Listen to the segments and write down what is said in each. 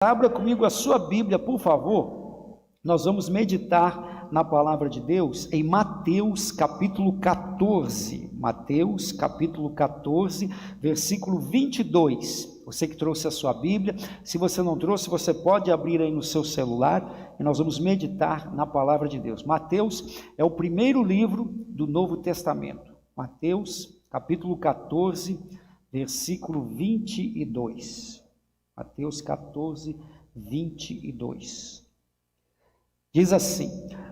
Abra comigo a sua Bíblia, por favor. Nós vamos meditar na palavra de Deus em Mateus capítulo 14. Mateus capítulo 14, versículo 22. Você que trouxe a sua Bíblia, se você não trouxe, você pode abrir aí no seu celular e nós vamos meditar na palavra de Deus. Mateus é o primeiro livro do Novo Testamento. Mateus capítulo 14, versículo 22. Mateus 14, 22. Diz assim: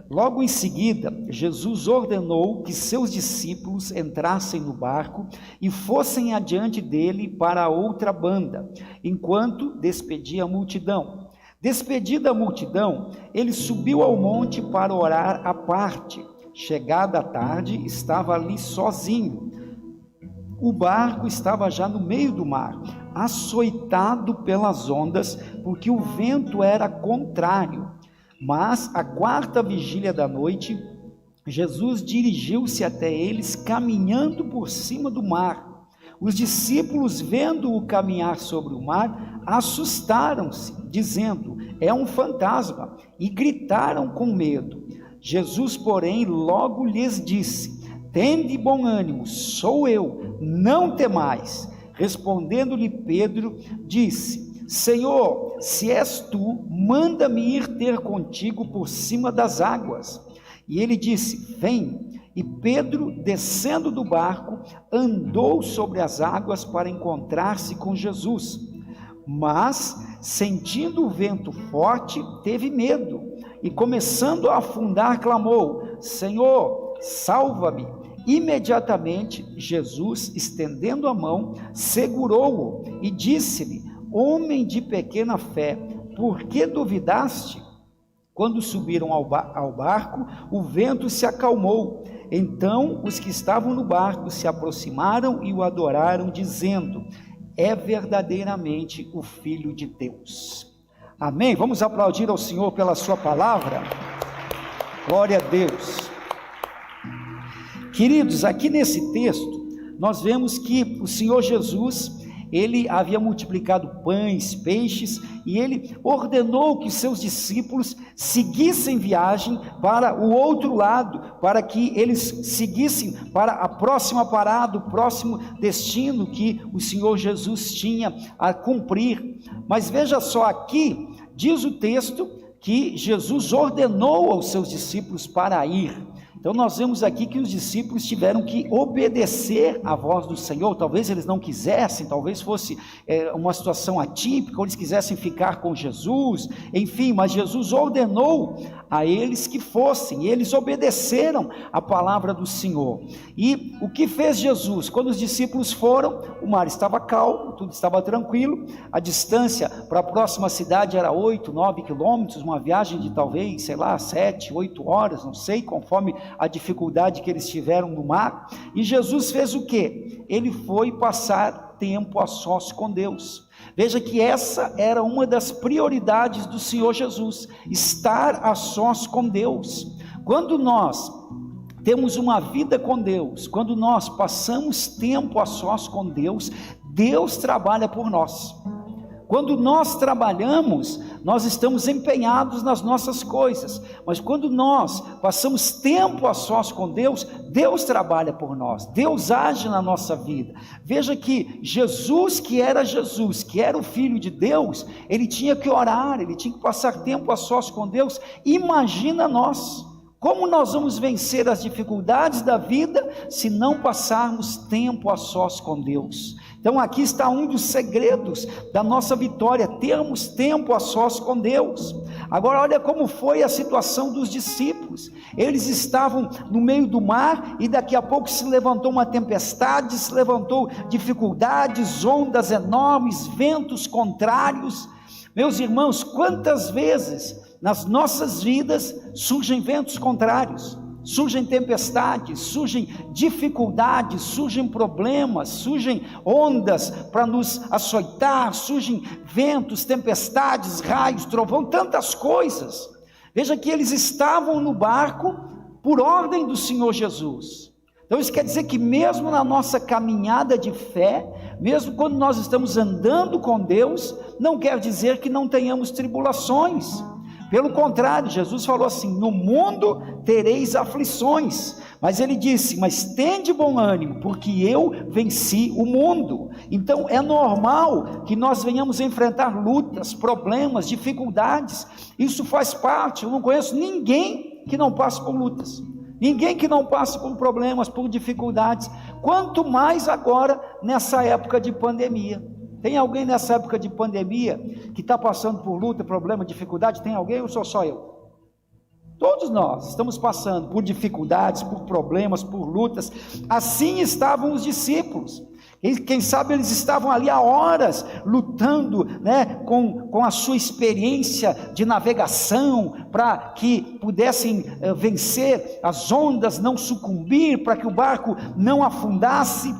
logo em seguida, Jesus ordenou que seus discípulos entrassem no barco e fossem adiante dele para a outra banda, enquanto despedia a multidão. Despedida a multidão, ele subiu ao monte para orar à parte. Chegada a tarde, estava ali sozinho. O barco estava já no meio do mar, açoitado pelas ondas, porque o vento era contrário. Mas, à quarta vigília da noite, Jesus dirigiu-se até eles, caminhando por cima do mar. Os discípulos, vendo-o caminhar sobre o mar, assustaram-se, dizendo: é um fantasma, e gritaram com medo. Jesus, porém, logo lhes disse: tende bom ânimo, sou eu, não temais. Respondendo-lhe Pedro, disse: Senhor, se és tu, manda-me ir ter contigo por cima das águas. E ele disse: vem. E Pedro, descendo do barco, andou sobre as águas para encontrar-se com Jesus. Mas, sentindo o vento forte, teve medo, e começando a afundar, clamou: Senhor, salva-me. Imediatamente, Jesus, estendendo a mão, segurou-o e disse-lhe: homem de pequena fé, por que duvidaste? Quando subiram ao barco, o vento se acalmou. Então os que estavam no barco se aproximaram e o adoraram, dizendo: é verdadeiramente o Filho de Deus. Amém? Vamos aplaudir ao Senhor pela sua palavra. Glória a Deus. Queridos, aqui nesse texto, nós vemos que o Senhor Jesus, ele havia multiplicado pães, peixes, e ele ordenou que seus discípulos seguissem viagem para o outro lado, para que eles seguissem para a próxima parada, o próximo destino que o Senhor Jesus tinha a cumprir. Mas veja só, aqui diz o texto que Jesus ordenou aos seus discípulos para ir. Então nós vemos aqui que os discípulos tiveram que obedecer à voz do Senhor. Talvez eles não quisessem, talvez fosse uma situação atípica, ou eles quisessem ficar com Jesus, enfim, mas Jesus ordenou a eles que fossem, e eles obedeceram a palavra do Senhor. E o que fez Jesus? Quando os discípulos foram, o mar estava calmo, tudo estava tranquilo, a distância para a próxima cidade era 8, 9 quilômetros, uma viagem de talvez, 7, 8 horas, não sei, conforme a dificuldade que eles tiveram no mar. E Jesus fez o quê? Ele foi passar tempo a sós com Deus. Veja que essa era uma das prioridades do Senhor Jesus, estar a sós com Deus. Quando nós temos uma vida com Deus, quando nós passamos tempo a sós com Deus, Deus trabalha por nós. Quando nós trabalhamos, nós estamos empenhados nas nossas coisas, mas quando nós passamos tempo a sós com Deus, Deus trabalha por nós, Deus age na nossa vida. Veja que Jesus, que era o Filho de Deus, ele tinha que orar, ele tinha que passar tempo a sós com Deus. Imagina nós, como nós vamos vencer as dificuldades da vida se não passarmos tempo a sós com Deus? Então aqui está um dos segredos da nossa vitória, termos tempo a sós com Deus. Agora olha como foi a situação dos discípulos. Eles estavam no meio do mar e daqui a pouco se levantou uma tempestade, se levantou dificuldades, ondas enormes, ventos contrários. Meus irmãos, quantas vezes nas nossas vidas surgem ventos contrários, surgem tempestades, surgem dificuldades, surgem problemas, surgem ondas para nos açoitar, surgem ventos, tempestades, raios, trovão, tantas coisas. Veja que eles estavam no barco por ordem do Senhor Jesus. Então isso quer dizer que mesmo na nossa caminhada de fé, mesmo quando nós estamos andando com Deus, não quer dizer que não tenhamos tribulações. Pelo contrário, Jesus falou assim: no mundo tereis aflições, mas ele disse: mas tende bom ânimo, porque eu venci o mundo. Então é normal que nós venhamos enfrentar lutas, problemas, dificuldades. Isso faz parte. Eu não conheço ninguém que não passe por lutas, ninguém que não passe por problemas, por dificuldades, quanto mais agora nessa época de pandemia. Tem alguém nessa época de pandemia que está passando por luta, problema, dificuldade? Tem alguém ou sou só eu? Todos nós estamos passando por dificuldades, por problemas, por lutas. Assim estavam os discípulos. Quem sabe eles estavam ali há horas lutando, né, com a sua experiência de navegação, para que pudessem vencer as ondas, não sucumbir, para que o barco não afundasse.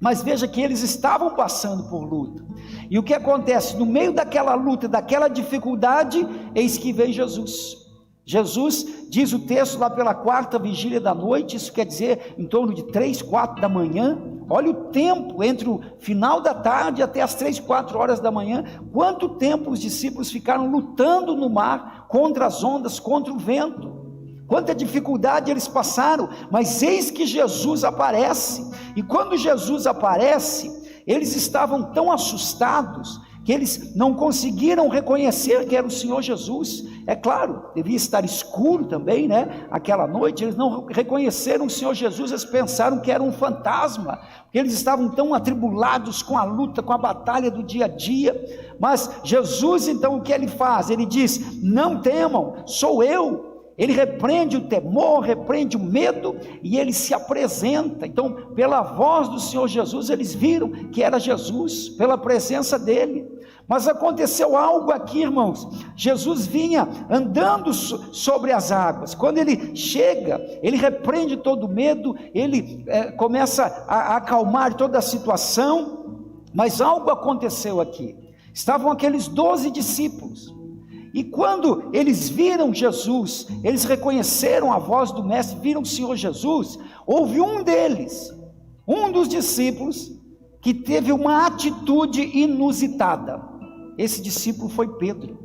Mas veja que eles estavam passando por luta. E o que acontece? No meio daquela luta, daquela dificuldade, eis que veio Jesus. Jesus, diz o texto, lá pela 4ª vigília da noite, isso quer dizer em torno de 3, 4 da manhã. Olha o tempo entre o final da tarde até as 3, 4 horas da manhã. Quanto tempo os discípulos ficaram lutando no mar, contra as ondas, contra o vento. Quanta dificuldade eles passaram, mas eis que Jesus aparece. E quando Jesus aparece, eles estavam tão assustados que eles não conseguiram reconhecer que era o Senhor Jesus. É claro, devia estar escuro também, né? Aquela noite eles não reconheceram o Senhor Jesus, eles pensaram que era um fantasma, porque eles estavam tão atribulados com a luta, com a batalha do dia a dia. Mas Jesus, então, o que ele faz? Ele diz: não temam, sou eu. Ele repreende o temor, repreende o medo, e ele se apresenta. Então, pela voz do Senhor Jesus, eles viram que era Jesus, pela presença dele. Mas aconteceu algo aqui, irmãos. Jesus vinha andando sobre as águas. Quando ele chega, ele repreende todo o medo, ele começa a acalmar toda a situação. Mas algo aconteceu aqui. Estavam aqueles 12 discípulos. E quando eles viram Jesus, eles reconheceram a voz do Mestre, viram o Senhor Jesus, houve um deles, um dos discípulos, que teve uma atitude inusitada. Esse discípulo foi Pedro.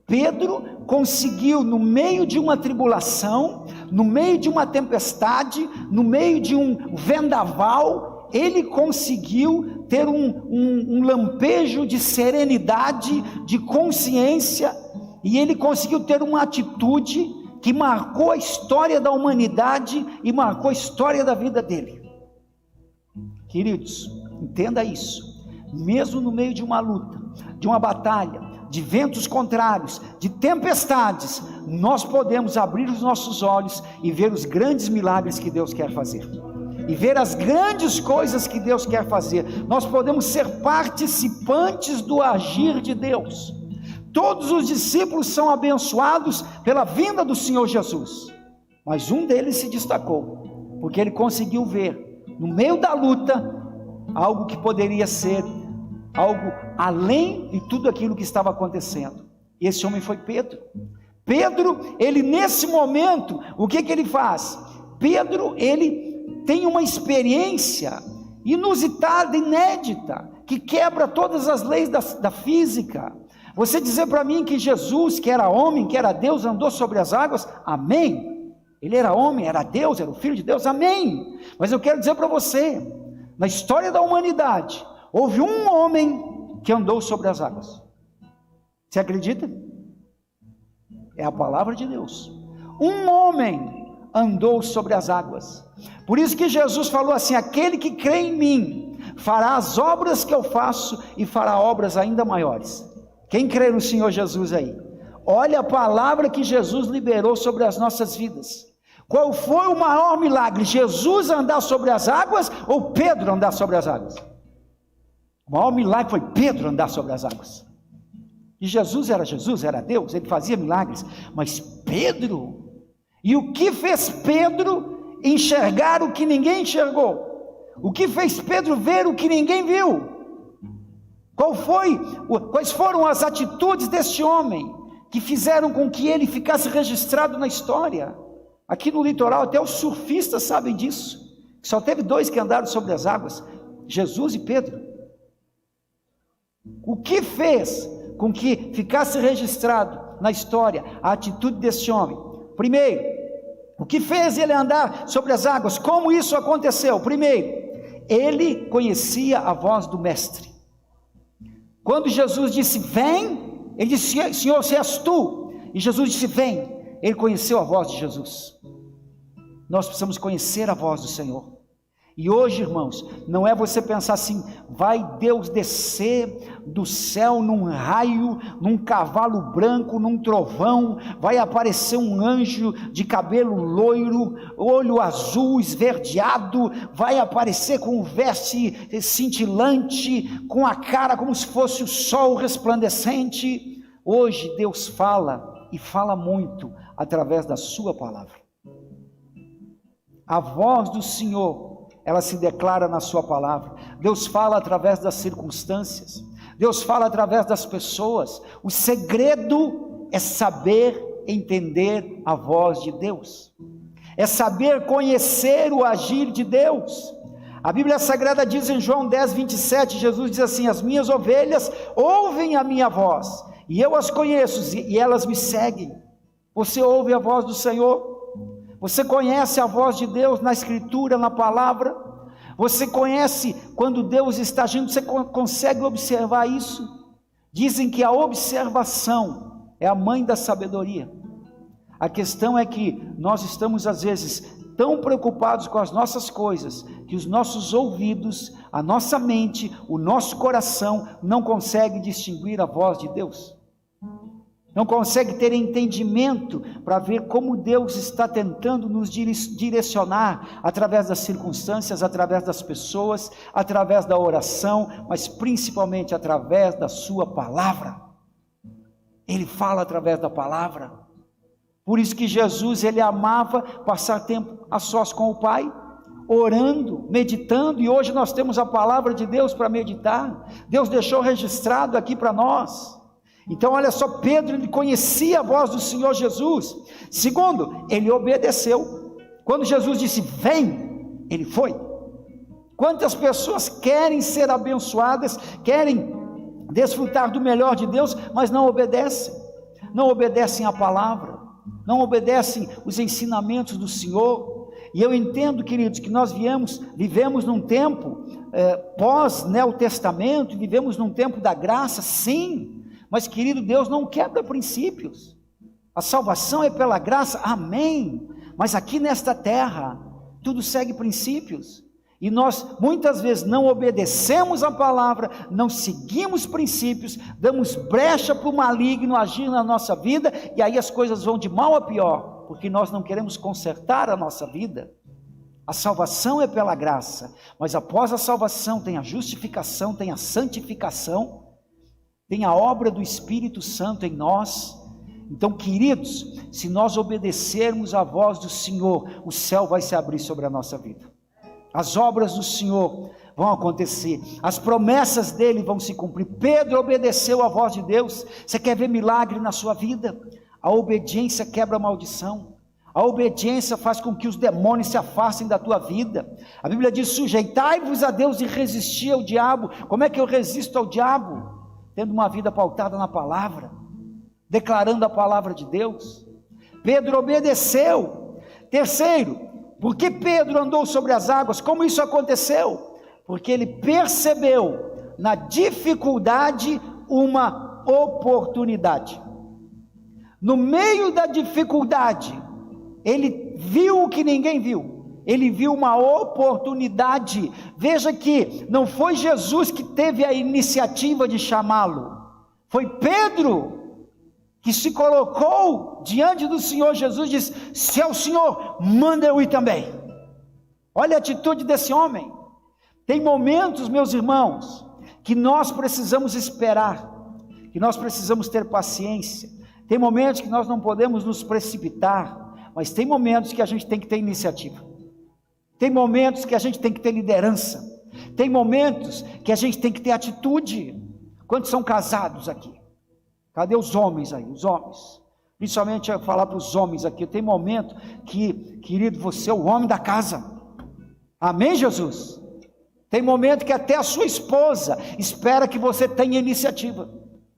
Pedro conseguiu, no meio de uma tribulação, no meio de uma tempestade, no meio de um vendaval, ele conseguiu ter um lampejo de serenidade, de consciência, e ele conseguiu ter uma atitude que marcou a história da humanidade e marcou a história da vida dele. Queridos, entenda isso. Mesmo no meio de uma luta, de uma batalha, de ventos contrários, de tempestades, nós podemos abrir os nossos olhos e ver os grandes milagres que Deus quer fazer, e ver as grandes coisas que Deus quer fazer. Nós podemos ser participantes do agir de Deus. Todos os discípulos são abençoados pela vinda do Senhor Jesus, mas um deles se destacou, porque ele conseguiu ver, no meio da luta, algo que poderia ser algo além de tudo aquilo que estava acontecendo. E esse homem foi Pedro. Pedro, ele nesse momento, o que ele faz? Pedro, ele tem uma experiência inusitada, inédita, que quebra todas as leis da física. Você dizer para mim que Jesus, que era homem, que era Deus, andou sobre as águas, amém. Ele era homem, era Deus, era o Filho de Deus, amém. Mas eu quero dizer para você, na história da humanidade, houve um homem que andou sobre as águas. Você acredita? É a palavra de Deus. Um homem andou sobre as águas. Por isso que Jesus falou assim: aquele que crê em mim fará as obras que eu faço e fará obras ainda maiores. Quem crê no Senhor Jesus aí? Olha a palavra que Jesus liberou sobre as nossas vidas. Qual foi o maior milagre? Jesus andar sobre as águas ou Pedro andar sobre as águas? O maior milagre foi Pedro andar sobre as águas. E Jesus, era Deus, ele fazia milagres, mas Pedro, e o que fez Pedro enxergar o que ninguém enxergou? O que fez Pedro ver o que ninguém viu? Quais foram as atitudes deste homem que fizeram com que ele ficasse registrado na história? Aqui no litoral até os surfistas sabem disso. Só teve 2 que andaram sobre as águas, Jesus e Pedro. O que fez com que ficasse registrado na história a atitude desse homem? Primeiro, o que fez ele andar sobre as águas? Como isso aconteceu? Primeiro, ele conhecia a voz do mestre. Quando Jesus disse vem, ele disse: Senhor, se és tu. E Jesus disse vem. Ele conheceu a voz de Jesus. Nós precisamos conhecer a voz do Senhor. E hoje, irmãos, não é você pensar assim: vai Deus descer do céu num raio, num cavalo branco, num trovão, vai aparecer um anjo de cabelo loiro, olho azul esverdeado, vai aparecer com veste cintilante, com a cara como se fosse o sol resplandecente. Hoje Deus fala, e fala muito, através da sua palavra. A voz do Senhor, ela se declara na sua palavra. Deus fala através das circunstâncias, Deus fala através das pessoas. O segredo é saber entender a voz de Deus, é saber conhecer o agir de Deus. A Bíblia Sagrada diz em João 10, 27, Jesus diz assim: as minhas ovelhas ouvem a minha voz, e eu as conheço, e elas me seguem. Você ouve a voz do Senhor? Você conhece a voz de Deus na Escritura, na palavra? Você conhece quando Deus está agindo? Você consegue observar isso? Dizem que a observação é a mãe da sabedoria. A questão é que nós estamos às vezes tão preocupados com as nossas coisas, que os nossos ouvidos, a nossa mente, o nosso coração não consegue distinguir a voz de Deus. Não consegue ter entendimento para ver como Deus está tentando nos direcionar através das circunstâncias, através das pessoas, através da oração, mas principalmente através da sua palavra. Ele fala através da palavra. Por isso que Jesus, ele amava passar tempo a sós com o Pai, orando, meditando, e hoje nós temos a palavra de Deus para meditar. Deus deixou registrado aqui para nós. Então olha só, Pedro, ele conhecia a voz do Senhor Jesus. Segundo, ele obedeceu. Quando Jesus disse vem, ele foi. Quantas pessoas querem ser abençoadas, querem desfrutar do melhor de Deus, mas não obedecem, não obedecem a palavra, não obedecem os ensinamentos do Senhor. E eu entendo, queridos, que nós vivemos num tempo pós-Novo Testamento, vivemos num tempo da graça, sim. Mas, querido, Deus não quebra princípios. A salvação é pela graça, amém. Mas aqui nesta terra, tudo segue princípios. E nós, muitas vezes, não obedecemos a palavra, não seguimos princípios, damos brecha para o maligno agir na nossa vida, e aí as coisas vão de mal a pior, porque nós não queremos consertar a nossa vida. A salvação é pela graça, mas após a salvação tem a justificação, tem a santificação, tem a obra do Espírito Santo em nós. Então, queridos, se nós obedecermos à voz do Senhor, o céu vai se abrir sobre a nossa vida. As obras do Senhor vão acontecer, as promessas dele vão se cumprir. Pedro obedeceu à voz de Deus. Você quer ver milagre na sua vida? A obediência quebra a maldição. A obediência faz com que os demônios se afastem da tua vida. A Bíblia diz: sujeitai-vos a Deus e resisti ao diabo. Como é que eu resisto ao diabo? Tendo uma vida pautada na palavra, declarando a palavra de Deus. Pedro obedeceu. Terceiro, por que Pedro andou sobre as águas? Como isso aconteceu? Porque ele percebeu na dificuldade uma oportunidade. No meio da dificuldade, ele viu o que ninguém viu. Ele viu uma oportunidade. Veja que não foi Jesus que teve a iniciativa de chamá-lo, foi Pedro que se colocou diante do Senhor Jesus e disse: se é o Senhor, manda eu ir também. Olha a atitude desse homem. Tem momentos, meus irmãos, que nós precisamos esperar, que nós precisamos ter paciência. Tem momentos que nós não podemos nos precipitar, mas tem momentos que a gente tem que ter iniciativa. Tem momentos que a gente tem que ter liderança. Tem momentos que a gente tem que ter atitude. Quantos são casados aqui? Cadê os homens aí? Os homens. Principalmente eu falar para os homens aqui. Tem momento que, querido, você é o homem da casa. Amém, Jesus? Tem momento que até a sua esposa espera que você tenha iniciativa,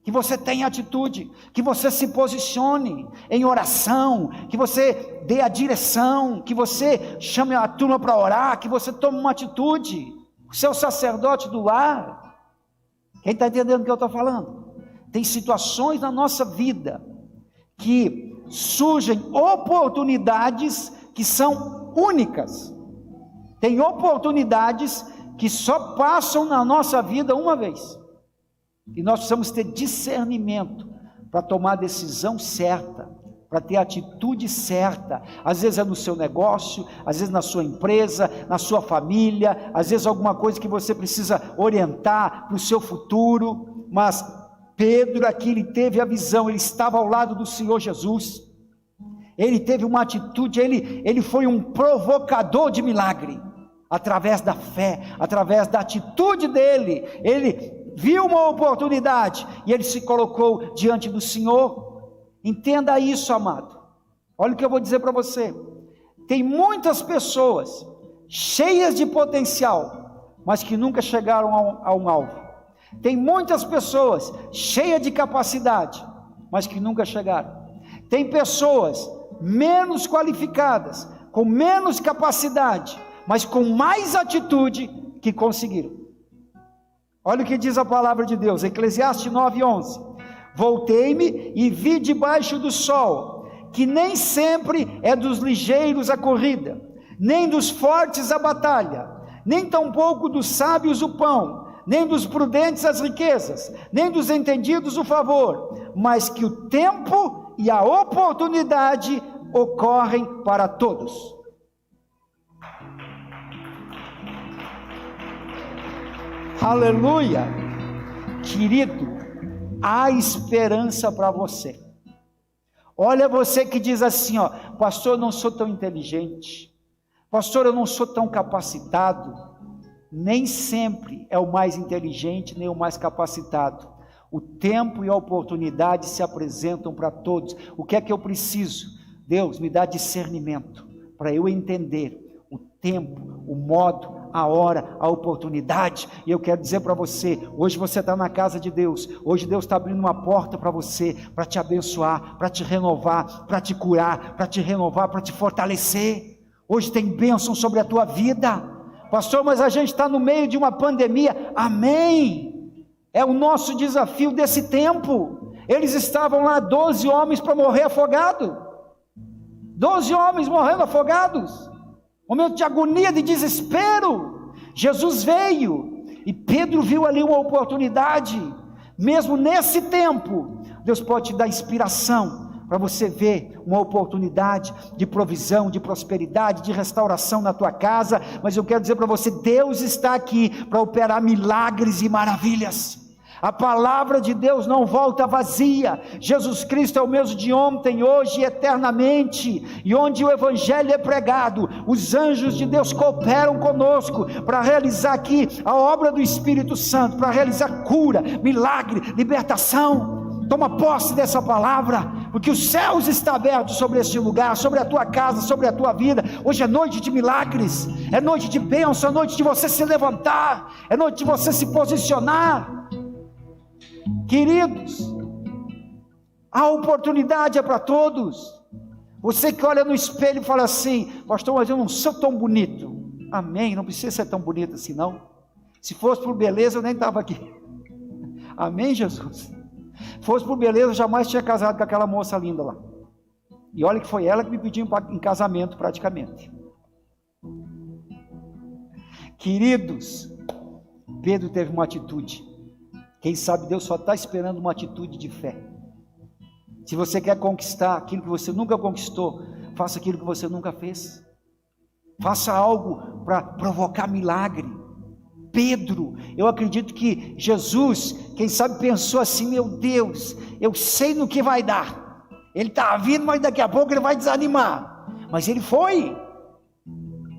que você tenha atitude, que você se posicione em oração, que você dê a direção, que você chame a turma para orar, que você tome uma atitude. O seu sacerdote do lar, quem está entendendo o que eu estou falando? Tem situações na nossa vida que surgem oportunidades que são únicas. Tem oportunidades que só passam na nossa vida uma vez. E nós precisamos ter discernimento para tomar a decisão certa, para ter a atitude certa. Às vezes é no seu negócio, às vezes na sua empresa, na sua família, às vezes alguma coisa que você precisa orientar para o seu futuro. Mas Pedro aqui, ele teve a visão, ele estava ao lado do Senhor Jesus, ele teve uma atitude, ele foi um provocador de milagre, através da fé, através da atitude dele. Ele viu uma oportunidade e ele se colocou diante do Senhor. Entenda isso, amado. Olha o que eu vou dizer para você. Tem muitas pessoas cheias de potencial, mas que nunca chegaram a um alvo. Tem muitas pessoas cheias de capacidade, mas que nunca chegaram. Tem pessoas menos qualificadas, com menos capacidade, mas com mais atitude, que conseguiram. Olha o que diz a palavra de Deus, Eclesiastes 9:11. Voltei-me e vi debaixo do sol, que nem sempre é dos ligeiros a corrida, nem dos fortes a batalha, nem tampouco dos sábios o pão, nem dos prudentes as riquezas, nem dos entendidos o favor, mas que o tempo e a oportunidade ocorrem para todos. Aleluia! Querido, há esperança para você. Olha você que diz assim, ó, pastor, eu não sou tão inteligente, pastor, eu não sou tão capacitado. Nem sempre é o mais inteligente, nem o mais capacitado. O tempo e a oportunidade se apresentam para todos. O que é que eu preciso? Deus, me dá discernimento, para eu entender o tempo, o modo, a hora, a oportunidade. E eu quero dizer para você, hoje você está na casa de Deus, hoje Deus está abrindo uma porta para você, para te abençoar, para te renovar, para te curar, para te renovar, para te fortalecer. Hoje tem bênção sobre a tua vida. Pastor, mas a gente está no meio de uma pandemia. Amém, é o nosso desafio desse tempo. Eles estavam lá, 12 homens para morrer afogado, 12 homens morrendo afogados, momento de agonia, de desespero. Jesus veio, e Pedro viu ali uma oportunidade. Mesmo nesse tempo, Deus pode te dar inspiração, para você ver uma oportunidade de provisão, de prosperidade, de restauração na tua casa. Mas eu quero dizer para você, Deus está aqui para operar milagres e maravilhas. A palavra de Deus não volta vazia. Jesus Cristo é o mesmo de ontem, hoje e eternamente. E onde o evangelho é pregado, os anjos de Deus cooperam conosco para realizar aqui a obra do Espírito Santo, para realizar cura, milagre, libertação. Toma posse dessa palavra, porque os céus estão abertos sobre este lugar, sobre a tua casa, sobre a tua vida. Hoje é noite de milagres, é noite de bênção, é noite de você se levantar, é noite de você se posicionar. Queridos, a oportunidade é para todos. Você que olha no espelho e fala assim, pastor, mas eu não sou tão bonito. Amém, não precisa ser tão bonito assim não. Se fosse por beleza eu nem estava aqui. Amém, Jesus? Se fosse por beleza eu jamais tinha casado com aquela moça linda lá. E olha que foi ela que me pediu em casamento praticamente. Queridos, Pedro teve uma atitude. Quem sabe Deus só está esperando uma atitude de fé. Se você quer conquistar aquilo que você nunca conquistou, faça aquilo que você nunca fez. Faça algo para provocar milagre. Pedro, eu acredito que Jesus, quem sabe pensou assim, meu Deus, eu sei no que vai dar. Ele está vindo, mas daqui a pouco ele vai desanimar. Mas ele foi.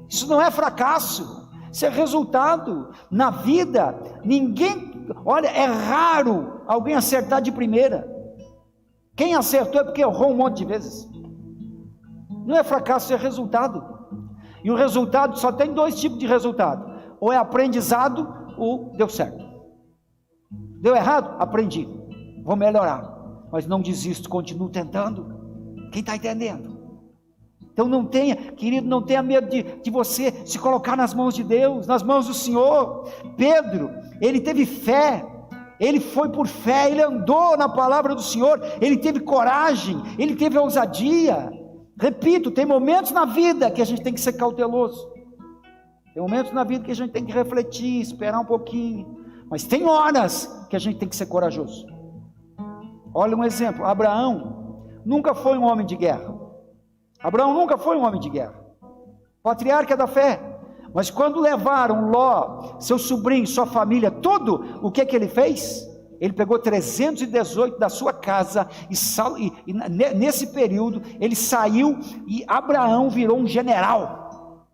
Isso não é fracasso, isso é resultado. Na vida, olha, é raro alguém acertar de primeira. Quem acertou é porque errou um monte de vezes. Não é fracasso, é resultado. E o resultado, só tem dois tipos de resultado: ou é aprendizado, ou deu certo. Deu errado? Aprendi, vou melhorar, mas não desisto, continuo tentando. Quem está entendendo? Então não tenha, querido, não tenha medo de você se colocar nas mãos de Deus, nas mãos do Senhor. Pedro, ele teve fé, ele foi por fé, ele andou na palavra do Senhor, ele teve coragem, ele teve ousadia. Repito, tem momentos na vida que a gente tem que ser cauteloso, tem momentos na vida que a gente tem que refletir, esperar um pouquinho, mas tem horas que a gente tem que ser corajoso. Olha um exemplo, Abraão nunca foi um homem de guerra. Abraão nunca foi um homem de guerra, patriarca da fé, mas quando levaram Ló, seu sobrinho, sua família, tudo, o que ele fez? Ele pegou 318 da sua casa, e nesse período, ele saiu, e Abraão virou um general.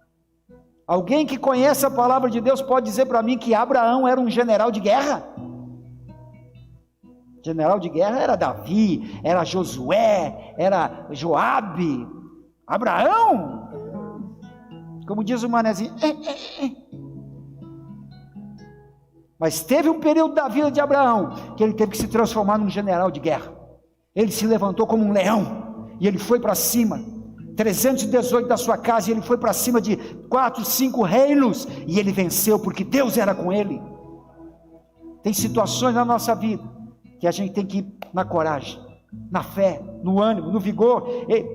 Alguém que conhece a palavra de Deus, pode dizer para mim, que Abraão era um general de guerra? General de guerra era Davi, era Josué, era Joabe. Abraão, como diz o manezinho, mas teve um período da vida de Abraão, que ele teve que se transformar num general de guerra. Ele se levantou como um leão, e ele foi para cima, 318 da sua casa, e ele foi para cima de 4, 5 reinos, e ele venceu, porque Deus era com ele. Tem situações na nossa vida, que a gente tem que ir na coragem, na fé, no ânimo, no vigor.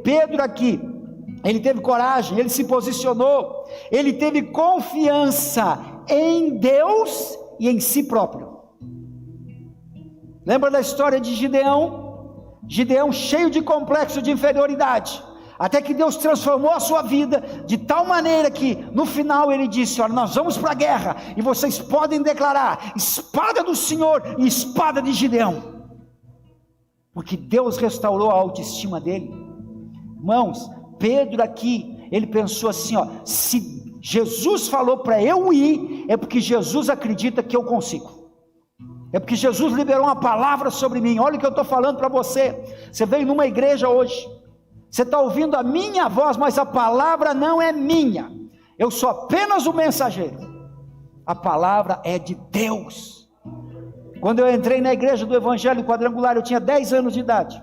Pedro aqui, ele teve coragem, ele se posicionou, ele teve confiança em Deus e em si próprio. Lembra da história de Gideão? Gideão cheio de complexo de inferioridade, até que Deus transformou a sua vida, de tal maneira que no final ele disse: olha, nós vamos para a guerra, e vocês podem declarar, espada do Senhor e espada de Gideão, porque Deus restaurou a autoestima dele. Irmãos, Pedro aqui, ele pensou assim, ó, se Jesus falou para eu ir, é porque Jesus acredita que eu consigo, é porque Jesus liberou uma palavra sobre mim. Olha o que eu estou falando para você. Você veio numa igreja hoje, você está ouvindo a minha voz, mas a palavra não é minha, eu sou apenas o mensageiro, a palavra é de Deus. Quando eu entrei na igreja do Evangelho Quadrangular, eu tinha 10 anos de idade,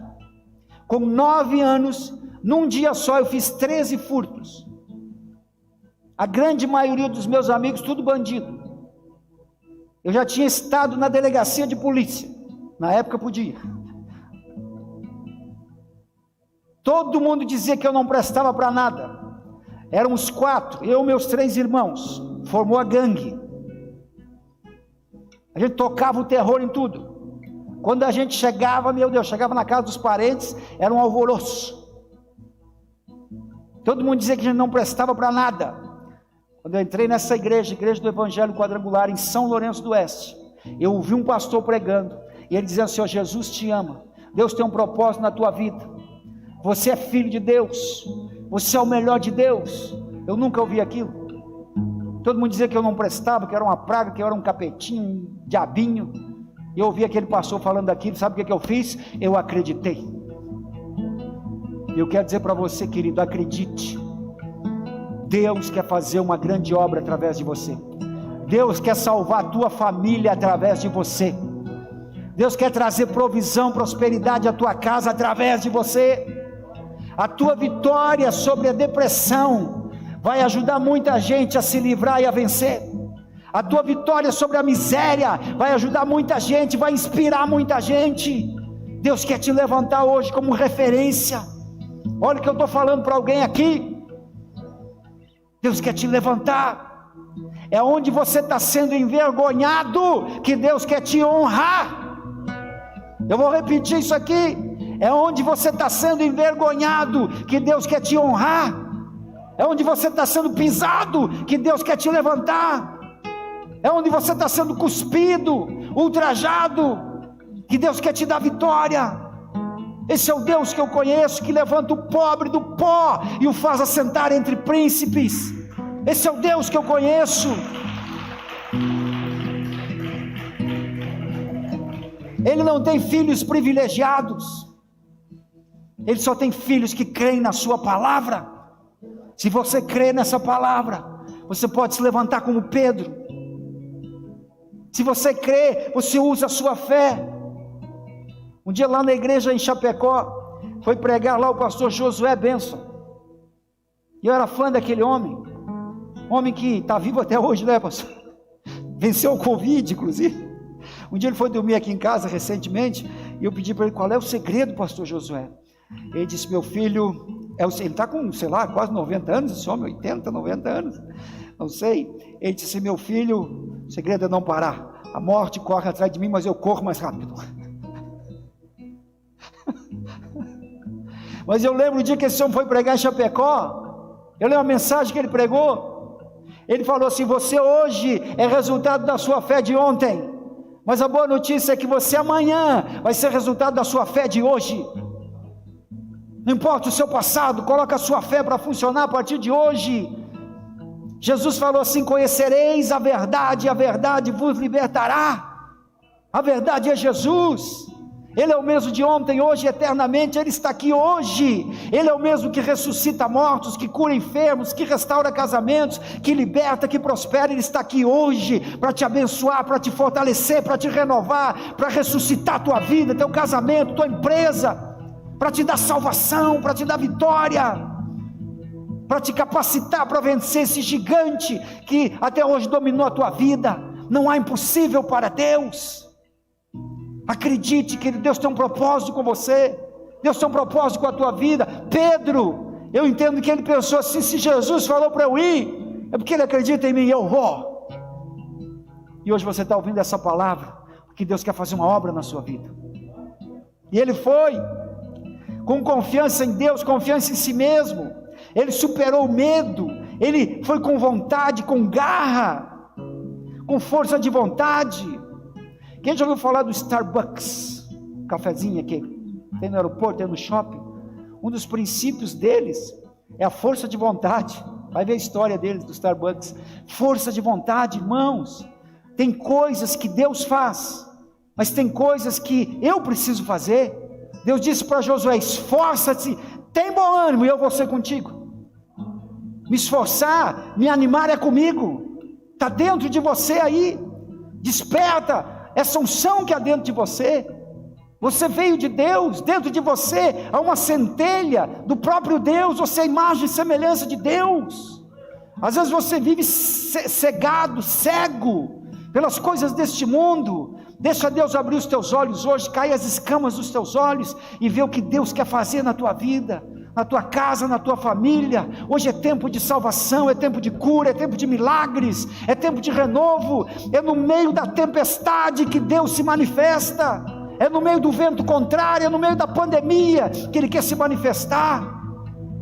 com 9 anos, num dia só eu fiz 13 furtos, a grande maioria dos meus amigos tudo bandido. Eu já tinha estado na delegacia de polícia, na época podia. Todo mundo dizia que eu não prestava para nada. Éramos 4, eu e meus 3 irmãos, formou a gangue. A gente tocava o terror em tudo. Quando a gente chegava, meu Deus, chegava na casa dos parentes, era um alvoroço. Todo mundo dizia que a gente não prestava para nada. Quando eu entrei nessa igreja do Evangelho Quadrangular, em São Lourenço do Oeste, eu ouvi um pastor pregando, e ele dizendo assim: ó, Jesus te ama, Deus tem um propósito na tua vida, você é filho de Deus, você é o melhor de Deus. Eu nunca ouvi aquilo. Todo mundo dizia que eu não prestava, que eu era uma praga, que eu era um capetinho, um diabinho. Eu ouvi aquele pastor falando aquilo, sabe o que eu fiz? Eu acreditei. Eu quero dizer para você, querido, acredite. Deus quer fazer uma grande obra através de você. Deus quer salvar a tua família através de você. Deus quer trazer provisão, prosperidade à tua casa através de você. A tua vitória sobre a depressão vai ajudar muita gente a se livrar e a vencer. A tua vitória sobre a miséria vai ajudar muita gente, vai inspirar muita gente. Deus quer te levantar hoje como referência. Olha o que eu estou falando para alguém aqui. Deus quer te levantar. É onde você está sendo envergonhado que Deus quer te honrar. Eu vou repetir isso aqui. É onde você está sendo envergonhado que Deus quer te honrar. É onde você está sendo pisado que Deus quer te levantar. É onde você está sendo cuspido, ultrajado, que Deus quer te dar vitória. Esse é o Deus que eu conheço, que levanta o pobre do pó e o faz assentar entre príncipes. Esse é o Deus que eu conheço. Ele não tem filhos privilegiados, ele só tem filhos que creem na sua palavra. Se você crê nessa palavra, você pode se levantar como Pedro, Se você crê, você usa a sua fé. Um dia lá na igreja em Chapecó, foi pregar lá o pastor Josué Benson, e eu era fã daquele homem que está vivo até hoje, né, pastor? Venceu o Covid, inclusive. Um dia ele foi dormir aqui em casa recentemente, e eu pedi para ele: qual é o segredo, pastor Josué? Ele disse: meu filho, ele está com, sei lá, quase 90 anos, esse homem, 80, 90 anos, não sei. Ele disse: meu filho, o segredo é não parar. A morte corre atrás de mim, mas eu corro mais rápido. Mas eu lembro o dia que esse homem foi pregar em Chapecó, eu lembro a mensagem que ele pregou. Ele falou assim: você hoje é resultado da sua fé de ontem, mas a boa notícia é que você amanhã vai ser resultado da sua fé de hoje. Não importa o seu passado, coloca a sua fé para funcionar a partir de hoje. Jesus falou assim: conhecereis a verdade, e a verdade vos libertará. A verdade é Jesus. Ele é o mesmo de ontem, hoje, eternamente. Ele está aqui hoje. Ele é o mesmo que ressuscita mortos, que cura enfermos, que restaura casamentos, que liberta, que prospera. Ele está aqui hoje para te abençoar, para te fortalecer, para te renovar, para ressuscitar a tua vida, teu casamento, tua empresa, para te dar salvação, para te dar vitória, para te capacitar para vencer esse gigante que até hoje dominou a tua vida. Não há impossível para Deus. Acredite que Deus tem um propósito com você, Deus tem um propósito com a tua vida. Pedro, eu entendo que ele pensou assim: se Jesus falou para eu ir, é porque ele acredita em mim, eu vou. E hoje você está ouvindo essa palavra, porque Deus quer fazer uma obra na sua vida. E ele foi, com confiança em Deus, confiança em si mesmo. Ele superou o medo, ele foi com vontade, com garra, com força de vontade. Quem já ouviu falar do Starbucks, cafezinho aqui, tem no aeroporto, tem no shopping? Um dos princípios deles é a força de vontade. Vai ver a história deles, do Starbucks. Força de vontade, irmãos. Tem coisas que Deus faz, mas tem coisas que eu preciso fazer. Deus disse para Josué: esforça-te, tem bom ânimo, e eu vou ser contigo. Me esforçar, me animar é comigo. Está dentro de você aí. Desperta essa unção que há dentro de você. Você veio de Deus, dentro de você há uma centelha do próprio Deus. Você é a imagem e semelhança de Deus. Às vezes você vive cegado, cego pelas coisas deste mundo. Deixa Deus abrir os teus olhos hoje, cair as escamas dos teus olhos e ver o que Deus quer fazer na tua vida, na tua casa, na tua família. Hoje é tempo de salvação, é tempo de cura, é tempo de milagres, é tempo de renovo. É no meio da tempestade que Deus se manifesta, é no meio do vento contrário, é no meio da pandemia que Ele quer se manifestar,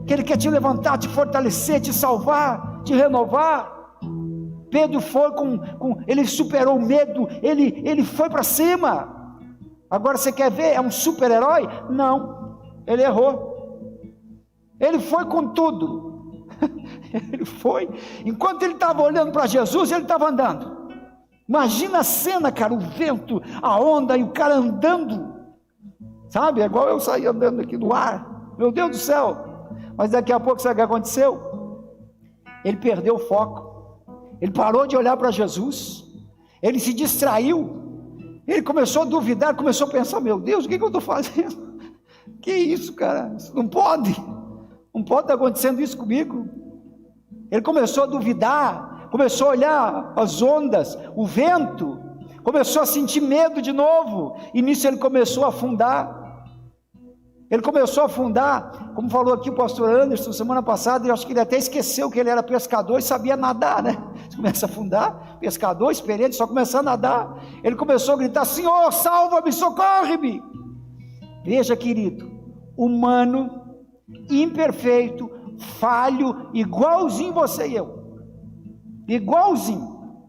que Ele quer te levantar, te fortalecer, te salvar, te renovar. Pedro foi ele superou o medo, ele foi para cima. Agora você quer ver, é um super-herói? Não, ele errou. Ele foi com tudo. Ele foi, enquanto ele estava olhando para Jesus, ele estava andando. Imagina a cena, cara, o vento, a onda e o cara andando, sabe, é igual eu sair andando aqui no ar, meu Deus do céu. Mas daqui a pouco, sabe o que aconteceu? Ele perdeu o foco, ele parou de olhar para Jesus, ele se distraiu, ele começou a duvidar, começou a pensar: meu Deus, o que eu estou fazendo? Que isso, cara, isso não pode estar acontecendo isso comigo. Ele começou a duvidar, começou a olhar as ondas, o vento, começou a sentir medo de novo, e nisso ele começou a afundar. Ele começou a afundar, como falou aqui o pastor Anderson semana passada. Eu acho que ele até esqueceu que ele era pescador e sabia nadar, né? Você começa a afundar, pescador experiente, só começar a nadar. Ele começou a gritar: Senhor, salva-me, socorre-me. Veja, querido, humano, imperfeito, falho, igualzinho você e eu, igualzinho.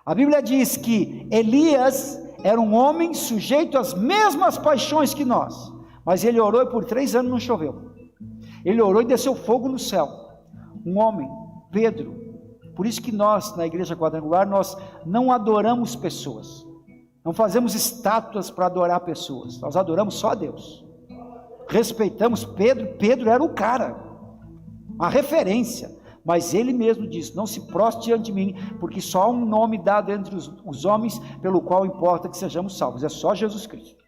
A Bíblia diz que Elias era um homem sujeito às mesmas paixões que nós, mas ele orou e por 3 anos não choveu. Ele orou e desceu fogo no céu. Um homem, Pedro. Por isso que nós, na igreja quadrangular, nós não adoramos pessoas, não fazemos estátuas para adorar pessoas, nós adoramos só a Deus. Respeitamos Pedro. Pedro era o cara, a referência. Mas ele mesmo diz: não se prostre diante de mim, porque só há um nome dado entre os homens, pelo qual importa que sejamos salvos, é só Jesus Cristo.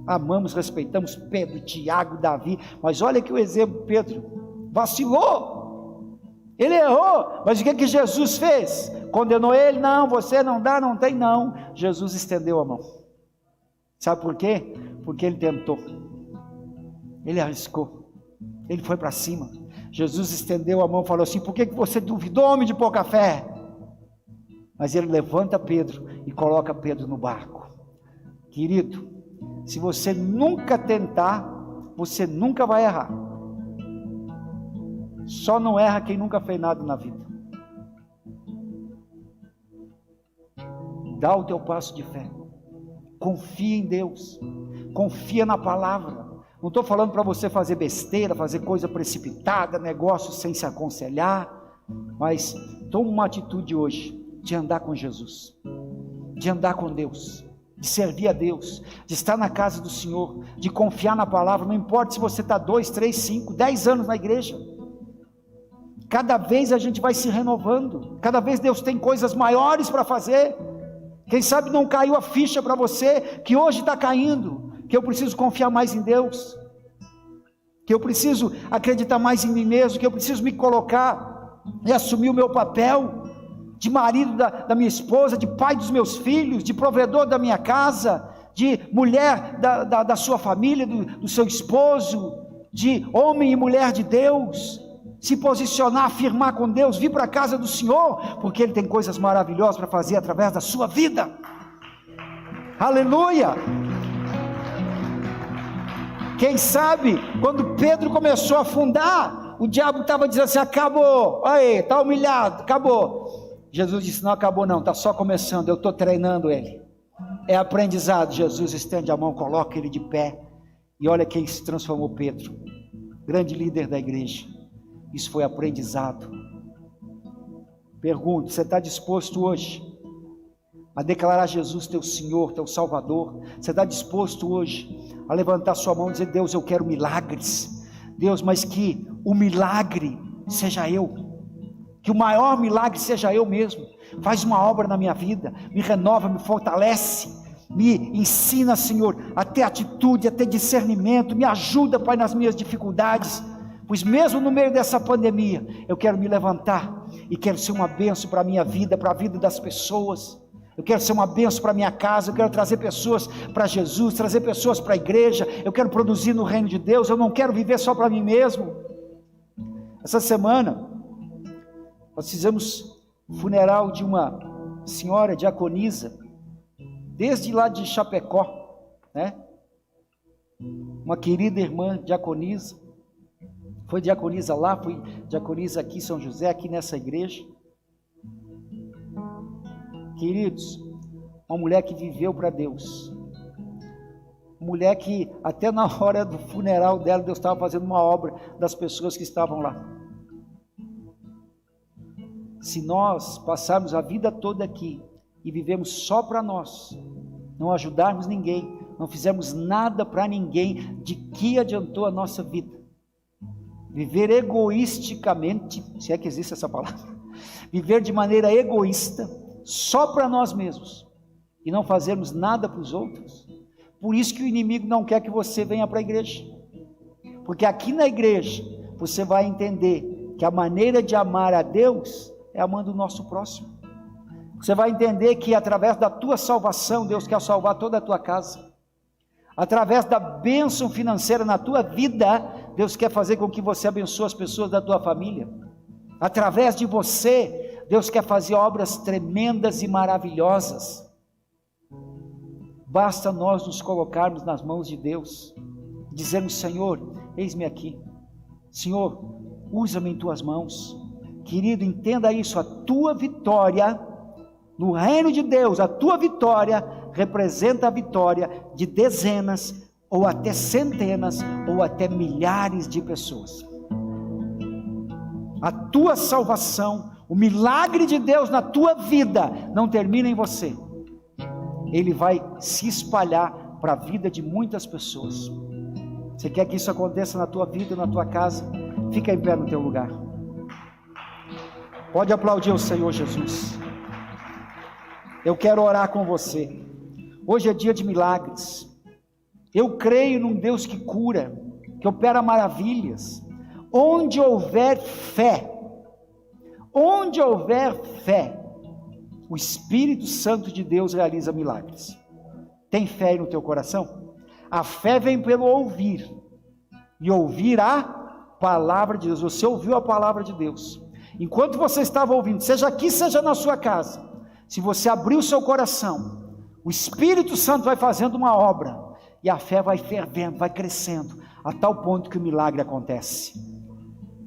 Amamos, respeitamos Pedro, Tiago, Davi, mas olha que o exemplo: Pedro vacilou, ele errou, mas o que Jesus fez? Condenou ele? Não, você não dá, não tem, não. Jesus estendeu a mão. Sabe por quê? Porque ele tentou, ele arriscou, ele foi para cima. Jesus estendeu a mão e falou assim: por que você duvidou, homem de pouca fé? Mas ele levanta Pedro e coloca Pedro no barco. Querido, se você nunca tentar, você nunca vai errar. Só não erra quem nunca fez nada na vida. Dá o teu passo de fé, confia em Deus, confia na palavra. Não estou falando para você fazer besteira, fazer coisa precipitada, negócio sem se aconselhar, mas toma uma atitude hoje, de andar com Jesus, de andar com Deus, de servir a Deus, de estar na casa do Senhor, de confiar na palavra. Não importa se você está 2, 3, 5, 10 anos na igreja, cada vez a gente vai se renovando, cada vez Deus tem coisas maiores para fazer. Quem sabe não caiu a ficha para você, que hoje está caindo, que eu preciso confiar mais em Deus, que eu preciso acreditar mais em mim mesmo, que eu preciso me colocar e assumir o meu papel de marido da minha esposa, de pai dos meus filhos, de provedor da minha casa, de mulher da sua família, do seu esposo, de homem e mulher de Deus. Se posicionar, afirmar com Deus, vir para a casa do Senhor, porque Ele tem coisas maravilhosas para fazer através da sua vida. Aleluia! Quem sabe, quando Pedro começou a afundar, o diabo estava dizendo assim: acabou, aí, está humilhado, acabou. Jesus disse: não acabou não, está só começando, eu estou treinando ele, é aprendizado. Jesus estende a mão, coloca ele de pé, e olha quem se transformou: Pedro, grande líder da igreja. Isso foi aprendizado. Pergunto: você está disposto hoje a declarar Jesus teu Senhor, teu Salvador? Você está disposto hoje a levantar sua mão e dizer: Deus, eu quero milagres, Deus, mas que o milagre seja eu, que o maior milagre seja eu mesmo. Faz uma obra na minha vida, me renova, me fortalece, me ensina, Senhor, a ter atitude, a ter discernimento, me ajuda, Pai, nas minhas dificuldades, pois mesmo no meio dessa pandemia, eu quero me levantar e quero ser uma bênção para a minha vida, para a vida das pessoas. Eu quero ser uma bênção para a minha casa, eu quero trazer pessoas para Jesus, trazer pessoas para a igreja, eu quero produzir no reino de Deus, eu não quero viver só para mim mesmo. Essa semana, nós fizemos o funeral de uma senhora diaconisa, desde lá de Chapecó, né? Uma querida irmã diaconisa, foi diaconisa lá, foi diaconisa aqui em São José, aqui nessa igreja. Queridos, uma mulher que viveu para Deus, mulher que até na hora do funeral dela, Deus estava fazendo uma obra das pessoas que estavam lá. Se nós passarmos a vida toda aqui e vivemos só para nós, não ajudarmos ninguém, não fizermos nada para ninguém, de que adiantou a nossa vida? Viver egoisticamente, se é que existe essa palavra, viver de maneira egoísta, só para nós mesmos, e não fazermos nada para os outros. Por isso que o inimigo não quer que você venha para a igreja, porque aqui na igreja, você vai entender que a maneira de amar a Deus, é amando o nosso próximo. Você vai entender que através da tua salvação, Deus quer salvar toda a tua casa. Através da bênção financeira na tua vida, Deus quer fazer com que você abençoe as pessoas da tua família. Através de você, Deus quer fazer obras tremendas e maravilhosas. Basta nós nos colocarmos nas mãos de Deus, dizermos: Senhor, eis-me aqui, Senhor, usa-me em tuas mãos. Querido, entenda isso, a tua vitória no reino de Deus, a tua vitória representa a vitória de dezenas, ou até centenas, ou até milhares de pessoas. A tua salvação, o milagre de Deus na tua vida, não termina em você, ele vai se espalhar para a vida de muitas pessoas. Você quer que isso aconteça na tua vida, na tua casa? Fica em pé no teu lugar. Pode aplaudir o Senhor Jesus. Eu quero orar com você. Hoje é dia de milagres. Eu creio num Deus que cura, que opera maravilhas. Onde houver fé, o Espírito Santo de Deus realiza milagres. Tem fé aí no teu coração? A fé vem pelo ouvir, e ouvir a palavra de Deus. Você ouviu a palavra de Deus. Enquanto você estava ouvindo, seja aqui, seja na sua casa, se você abrir o seu coração, o Espírito Santo vai fazendo uma obra, e a fé vai fervendo, vai crescendo, a tal ponto que o milagre acontece.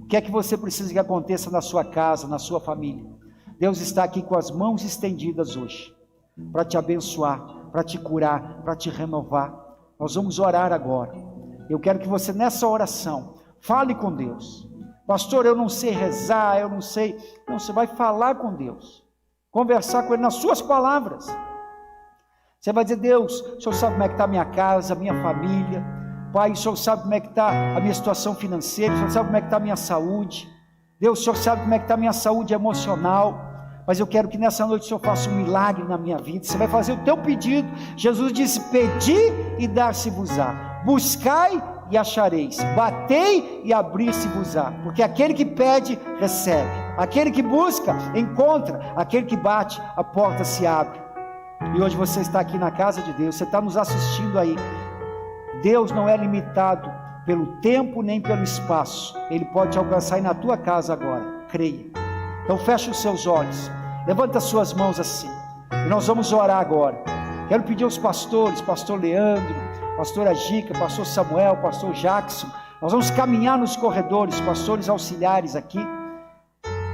O que é que você precisa que aconteça na sua casa, na sua família? Deus está aqui com as mãos estendidas hoje, para te abençoar, para te curar, para te renovar. Nós vamos orar agora. Eu quero que você nessa oração, fale com Deus. Pastor, eu não sei rezar, eu não sei. Não, você vai falar com Deus, conversar com Ele nas suas palavras. Você vai dizer: Deus, o Senhor sabe como é que está a minha casa, a minha família. Pai, o Senhor sabe como é que está a minha situação financeira, o Senhor sabe como é que está a minha saúde. Deus, o Senhor sabe como é que está a minha saúde emocional. Mas eu quero que nessa noite o Senhor faça um milagre na minha vida. Você vai fazer o teu pedido. Jesus disse: pedi e dar-se-vos-á, buscai e achareis, batei e abrir-se-vos-á, porque aquele que pede, recebe, aquele que busca, encontra, aquele que bate, a porta se abre. E hoje você está aqui na casa de Deus, você está nos assistindo aí. Deus não é limitado pelo tempo nem pelo espaço. Ele pode te alcançar aí na tua casa agora. Creia. Então feche os seus olhos, levanta as suas mãos assim, e nós vamos orar agora. Quero pedir aos pastores, pastor Leandro, pastora Gica, pastor Samuel, pastor Jackson. Nós vamos caminhar nos corredores, pastores auxiliares aqui,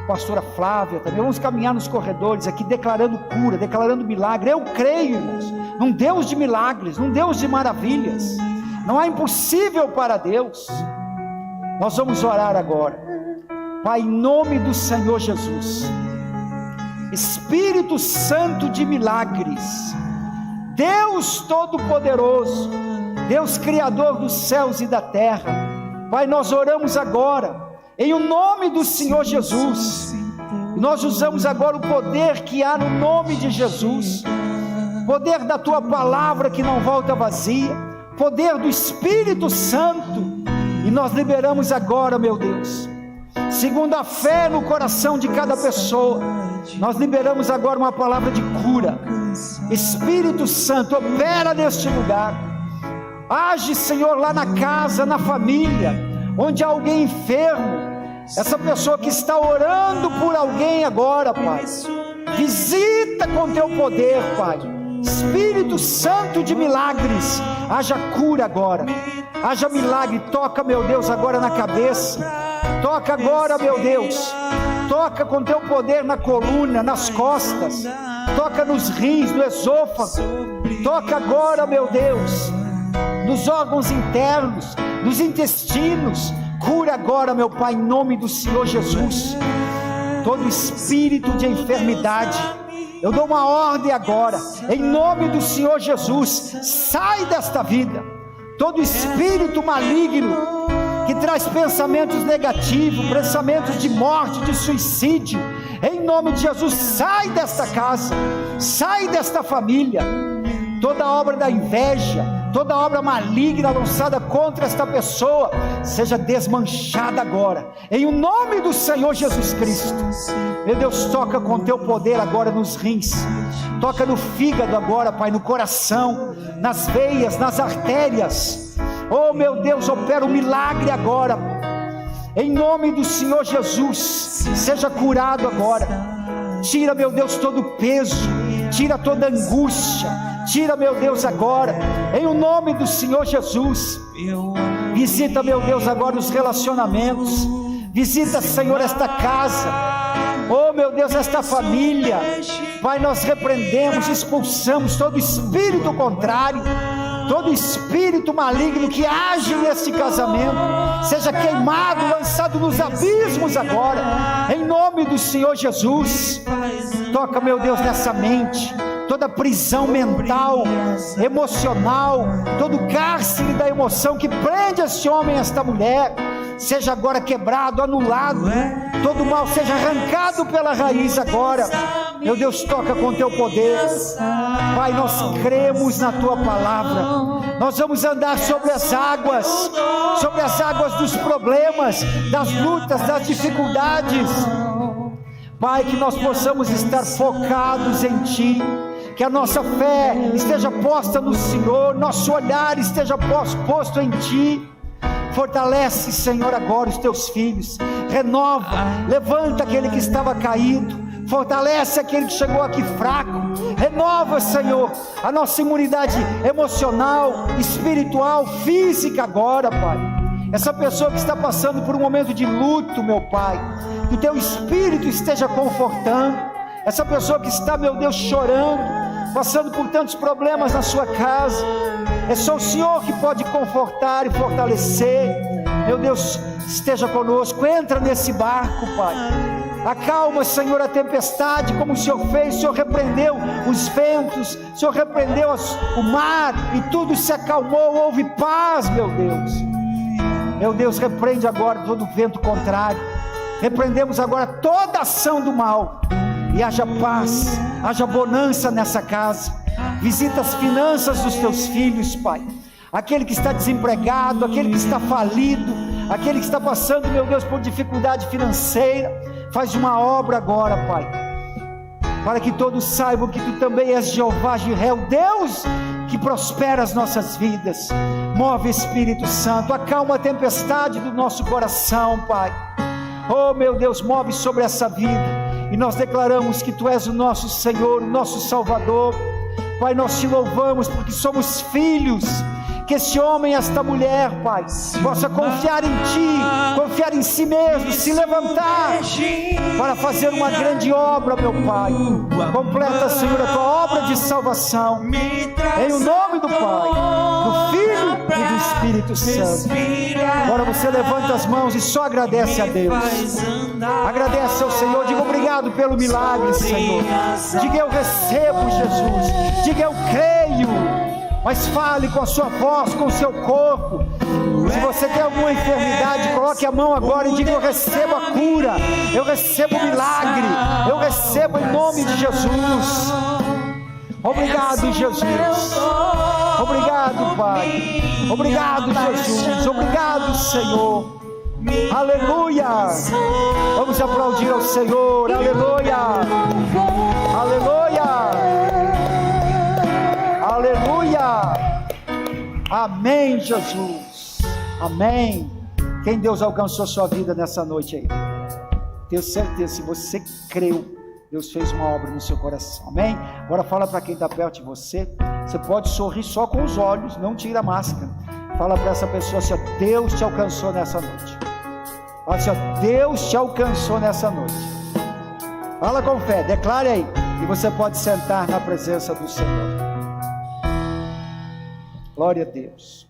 pastora Flávia também. Vamos caminhar nos corredores aqui, declarando cura, declarando milagre. Eu creio, irmãos, num Deus de milagres, num Deus de maravilhas. Não há impossível para Deus. Nós vamos orar agora. Pai, em nome do Senhor Jesus, Espírito Santo de milagres, Deus Todo-Poderoso, Deus Criador dos céus e da terra, Pai, nós oramos agora, em o nome do Senhor Jesus. Nós usamos agora o poder que há no nome de Jesus, poder da Tua palavra que não volta vazia, poder do Espírito Santo, e nós liberamos agora, meu Deus, segundo a fé no coração de cada pessoa, nós liberamos agora uma palavra de cura. Espírito Santo, opera neste lugar, age, Senhor, lá na casa, na família, onde há alguém enfermo, essa pessoa que está orando por alguém agora, Pai, visita com Teu poder, Pai. Espírito Santo de milagres, haja cura agora, haja milagre. Toca, meu Deus, agora na cabeça, toca agora, meu Deus, toca com Teu poder na coluna, nas costas, toca nos rins, no esôfago, toca agora, meu Deus, nos órgãos internos, nos intestinos. Cura agora, meu Pai, em nome do Senhor Jesus, todo espírito de enfermidade, eu dou uma ordem agora, em nome do Senhor Jesus, sai desta vida, todo espírito maligno, que traz pensamentos negativos, pensamentos de morte, de suicídio, em nome de Jesus, sai desta casa, sai desta família, toda obra da inveja, toda obra maligna lançada contra esta pessoa, seja desmanchada agora, em o nome do Senhor Jesus Cristo. Meu Deus, toca com Teu poder agora nos rins, toca no fígado agora, Pai, no coração, nas veias, nas artérias. Oh, meu Deus, opera um milagre agora, em nome do Senhor Jesus, seja curado agora. Tira, meu Deus, todo o peso, tira toda a angústia, tira, meu Deus, agora, em o nome do Senhor Jesus. Visita, meu Deus, agora os relacionamentos, visita, Senhor, esta casa, oh, meu Deus, esta família. Pai, nós repreendemos, expulsamos todo espírito contrário, todo espírito maligno que age nesse casamento, seja queimado, lançado nos abismos agora, em nome do Senhor Jesus. Toca, meu Deus, nessa mente, toda prisão mental, emocional, todo cárcere da emoção que prende este homem e esta mulher, seja agora quebrado, anulado, todo mal seja arrancado pela raiz agora. Meu Deus, toca com teu poder. Pai, nós cremos na tua palavra. Nós vamos andar sobre as águas dos problemas, das lutas, das dificuldades. Pai, que nós possamos estar focados em ti, que a nossa fé esteja posta no Senhor, nosso olhar esteja posto em ti. Fortalece, Senhor, agora os teus filhos, renova, levanta aquele que estava caído, fortalece aquele que chegou aqui fraco, renova, Senhor, a nossa imunidade emocional, espiritual, física agora, Pai. Essa pessoa que está passando por um momento de luto, meu Pai, que o teu Espírito esteja confortando. Essa pessoa que está, meu Deus, chorando, passando por tantos problemas na sua casa, é só o Senhor que pode confortar e fortalecer. Meu Deus, esteja conosco, entra nesse barco, Pai. Acalma, Senhor, a tempestade, como o Senhor fez. O Senhor repreendeu os ventos, o Senhor repreendeu o mar, e tudo se acalmou, houve paz, meu Deus. Meu Deus, repreende agora todo vento contrário, repreendemos agora toda ação do mal, e haja paz, haja bonança nessa casa. Visita as finanças dos teus filhos, Pai. Aquele que está desempregado, aquele que está falido, aquele que está passando, meu Deus, por dificuldade financeira, faz uma obra agora, Pai, para que todos saibam que Tu também és Jeová Jireh, o Deus que prospera as nossas vidas. Move, Espírito Santo, acalma a tempestade do nosso coração, Pai. Oh, meu Deus, move sobre essa vida, e nós declaramos que Tu és o nosso Senhor, o nosso Salvador. Pai, nós Te louvamos porque somos filhos. Que esse homem, esta mulher, Pai, possa confiar em Ti, confiar em si mesmo, se levantar para fazer uma grande obra, meu Pai. Completa, Senhor, a Tua obra de salvação, em o nome do Pai, do Filho e do Espírito Santo. Agora você levanta as mãos e só agradece a Deus. Agradece ao Senhor, diga obrigado pelo milagre, Senhor. Diga eu recebo, Jesus. Diga eu creio. Mas fale com a sua voz, com o seu corpo. Se você tem alguma enfermidade, coloque a mão agora e diga: eu recebo a cura, eu recebo o milagre, eu recebo em nome de Jesus. Obrigado, Jesus. Obrigado, Pai. Obrigado, Jesus. Obrigado, Senhor. Aleluia. Vamos aplaudir ao Senhor. Aleluia. Aleluia. Aleluia. Amém, Jesus. Amém. Quem Deus alcançou a sua vida nessa noite aí? Tenho certeza, se você creu, Deus fez uma obra no seu coração. Amém? Agora fala para quem está perto de você. Você pode sorrir só com os olhos, não tira a máscara. Fala para essa pessoa assim: Deus te alcançou nessa noite. Fala assim: Deus te alcançou nessa noite. Fala com fé, declare aí. E você pode sentar na presença do Senhor. Glória a Deus.